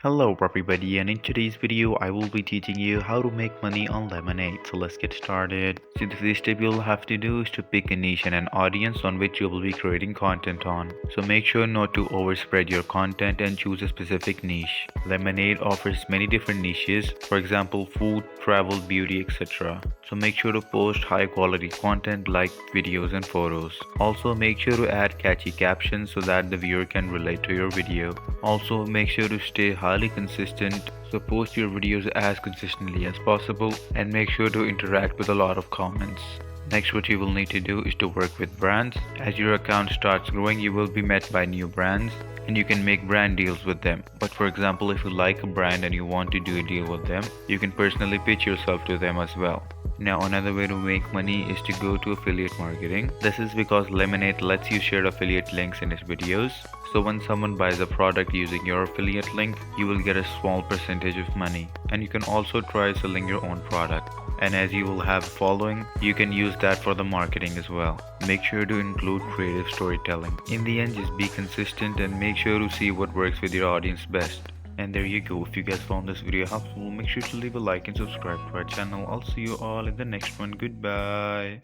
Hello everybody, and in today's video I will be teaching you how to make money on Lemon8. So let's get started. So the first step you'll have to do is to pick a niche and an audience on which you will be creating content on. So make sure not to overspread your content and choose a specific niche. Lemon8 offers many different niches, for example food, travel, beauty, etc. So make sure to post high quality content like videos and photos. Also make sure to add catchy captions so that the viewer can relate to your video. Also make sure to stay highly consistent, so post your videos as consistently as possible and make sure to interact with a lot of comments. Next, what you will need to do is to work with brands. As your account starts growing, you will be met by new brands and you can make brand deals with them. But for example, if you like a brand and you want to do a deal with them, you can personally pitch yourself to them as well. Now another way to make money is to go to affiliate marketing. This is because Lemon8 lets you share affiliate links in its videos. So when someone buys a product using your affiliate link, you will get a small percentage of money. And you can also try selling your own product. And as you will have a following, you can use that for the marketing as well. Make sure to include creative storytelling. In the end, just be consistent and make sure to see what works with your audience best. And there you go. If you guys found this video helpful, make sure to leave a like and subscribe to our channel. I'll see you all in the next one. Goodbye.